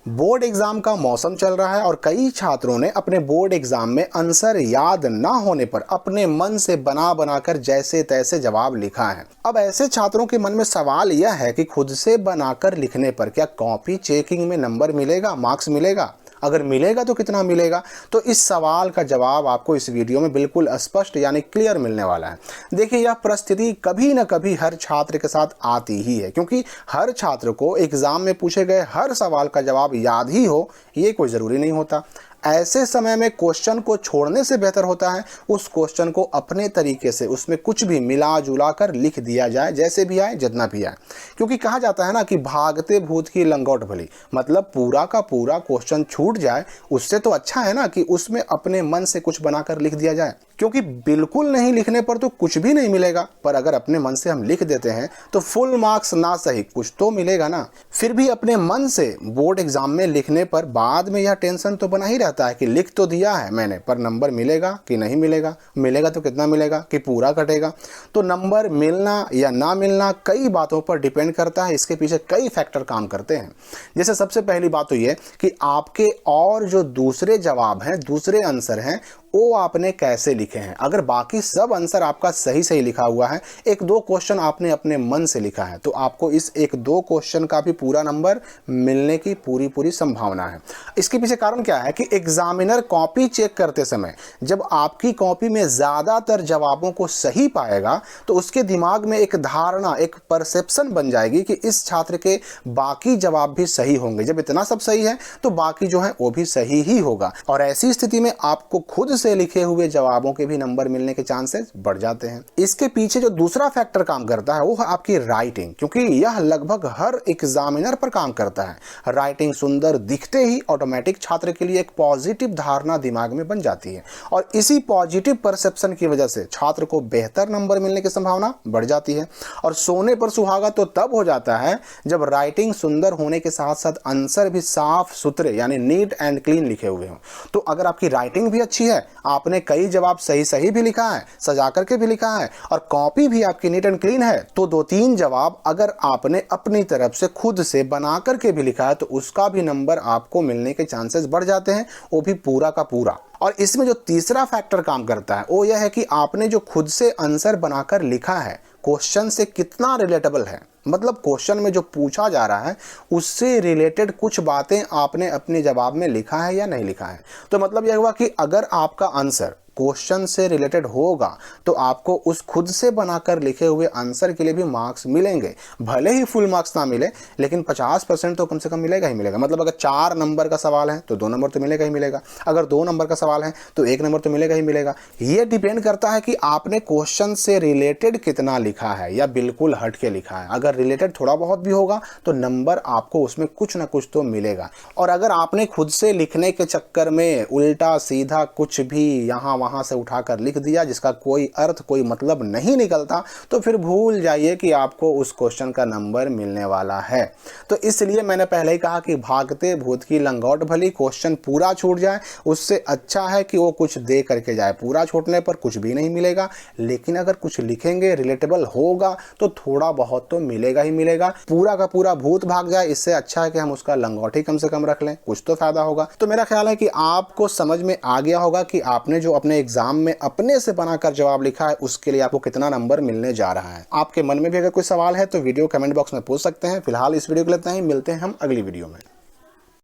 Board exam का मौसम चल रहा है और कई छात्रों ने अपने बोर्ड एग्जाम में आंसर याद ना होने पर अपने मन से बना बनाकर जैसे तैसे जवाब लिखा है। अब ऐसे छात्रों के मन में सवाल यह है कि खुद से बनाकर लिखने पर क्या कॉपी चेकिंग में नंबर मिलेगा, मार्क्स मिलेगा? अगर मिलेगा तो कितना मिलेगा? तो इस सवाल का जवाब आपको इस वीडियो में बिल्कुल स्पष्ट यानी क्लियर मिलने वाला है। देखिए, यह परिस्थिति कभी न कभी हर छात्र के साथ आती ही है, क्योंकि हर छात्र को एग्जाम में पूछे गए हर सवाल का जवाब याद ही हो ये कोई ज़रूरी नहीं होता। ऐसे समय में क्वेश्चन को छोड़ने से बेहतर होता है उस क्वेश्चन को अपने तरीके से उसमें कुछ भी मिला जुला कर लिख दिया जाए, जैसे भी आए जितना भी आए। क्योंकि कहा जाता है ना कि भागते भूत की लंगोट भली, मतलब पूरा का पूरा क्वेश्चन छूट जाए उससे तो अच्छा है ना कि उसमें अपने मन से कुछ बनाकर लिख दिया जाए। क्योंकि बिल्कुल नहीं लिखने पर तो कुछ भी नहीं मिलेगा, पर अगर अपने मन से हम लिख देते हैं तो फुल मार्क्स ना सही कुछ तो मिलेगा ना। फिर भी अपने मन से बोर्ड एग्जाम में लिखने पर बाद में यह टेंशन तो बना ही रहता है कि लिख तो दिया है मैंने, पर नंबर मिलेगा कि नहीं मिलेगा, मिलेगा तो कितना मिलेगा, कि पूरा कटेगा। तो नंबर मिलना या ना मिलना कई बातों पर डिपेंड करता है, इसके पीछे कई फैक्टर काम करते हैं। जैसे सबसे पहली बात तो ये कि आपके और जो दूसरे जवाब हैं, दूसरे आंसर हैं, वो आपने कैसे लिखे हैं। अगर बाकी सब आंसर आपका सही सही लिखा हुआ है, एक दो क्वेश्चन आपने अपने मन से लिखा है, तो आपको इस एक दो क्वेश्चन का भी पूरा नंबर मिलने की पूरी संभावना है। इसके पीछे कारण क्या है कि एग्जामिनर कॉपी चेक करते समय जब आपकी कॉपी में ज़्यादातर जवाबों को सही पाएगा तो उसके दिमाग में एक धारणा, एक परसेप्शन बन जाएगी कि इस छात्र के बाकी जवाब भी सही होंगे। जब इतना सब सही है तो बाकी जो है वो भी सही ही होगा, और ऐसी स्थिति में आपको खुद से लिखे हुए जवाबों के भी नंबर मिलने के चांसेस बढ़ जाते हैं। इसके पीछे जो दूसरा फैक्टर काम करता है वो है आपकी राइटिंग, क्योंकि यह लगभग हर एग्जामिनर पर काम करता है। राइटिंग सुंदर दिखते ही ऑटोमेटिक छात्र के लिए एक पॉजिटिव धारणा दिमाग में बन जाती है, और इसी पॉजिटिव परसेप्शन की वजह से छात्र को बेहतर नंबर मिलने की संभावना बढ़ जाती है। और सोने पर सुहागा तो तब हो जाता है जब राइटिंग सुंदर होने के साथ साथ आंसर भी साफ सुथरे यानी नीट एंड क्लीन लिखे हुए हों। तो अगर आपकी राइटिंग भी अच्छी है, आपने कई जवाब सही भी लिखा है, सजा करके भी लिखा है, और कॉपी भी आपकी नीट एंड क्लीन है, तो दो तीन जवाब अगर आपने अपनी तरफ से खुद से बना करके भी लिखा है तो उसका भी नंबर आपको मिलने के चांसेस बढ़ जाते हैं, वो भी पूरा का पूरा। और इसमें जो तीसरा फैक्टर काम करता है वो यह है कि आपने जो खुद से आंसर बनाकर लिखा है क्वेश्चन से कितना रिलेटेबल है। मतलब क्वेश्चन में जो पूछा जा रहा है उससे रिलेटेड कुछ बातें आपने अपने जवाब में लिखा है या नहीं लिखा है। तो मतलब यह हुआ कि अगर आपका आंसर क्वेश्चन से रिलेटेड होगा तो आपको उस खुद से बनाकर लिखे हुए आंसर के लिए भी मार्क्स मिलेंगे। भले ही फुल मार्क्स ना मिले, लेकिन 50% तो कम से कम मिलेगा ही मिलेगा। मतलब अगर 4 नंबर का सवाल है तो 2 नंबर तो मिलेगा ही मिलेगा, अगर 2 नंबर का सवाल है तो 1 नंबर तो मिलेगा ही मिलेगा। ये डिपेंड करता है कि आपने क्वेश्चन से रिलेटेड कितना लिखा है या बिल्कुल हट के लिखा है। अगर रिलेटेड थोड़ा बहुत भी होगा तो नंबर आपको उसमें कुछ ना कुछ तो मिलेगा। और अगर आपने खुद से लिखने के चक्कर में उल्टा सीधा कुछ भी यहाँ वहां से उठाकर लिख दिया जिसका कोई अर्थ, कोई मतलब नहीं निकलता, तो फिर भूल जाइए कि आपको उस क्वेश्चन का नंबर मिलने वाला है। तो इसलिए मैंने पहले ही कहा कि भागते भूत की लंगोट भली, क्वेश्चन पूरा छूट जाए उससे अच्छा है कि वो कुछ दे करके जाए। पूरा छूटने पर कुछ भी नहीं मिलेगा, लेकिन अगर कुछ लिखेंगे रिलेटेबल होगा तो थोड़ा बहुत तो मिलेगा ही मिलेगा। पूरा का पूरा भूत भाग जाए इससे अच्छा है कि हम उसका लंगोट ही कम से कम रख लें, कुछ तो फायदा होगा। तो मेरा ख्याल है कि आपको समझ में आ गया होगा कि आपने जो अपने एग्जाम में अपने से बनाकर जवाब लिखा है उसके लिए आपको कितना नंबर मिलने जा रहा है। आपके मन में भी अगर कोई सवाल है तो वीडियो कमेंट बॉक्स में पूछ सकते हैं। फिलहाल इस वीडियो को लेते हैं, मिलते हैं हम अगली वीडियो में।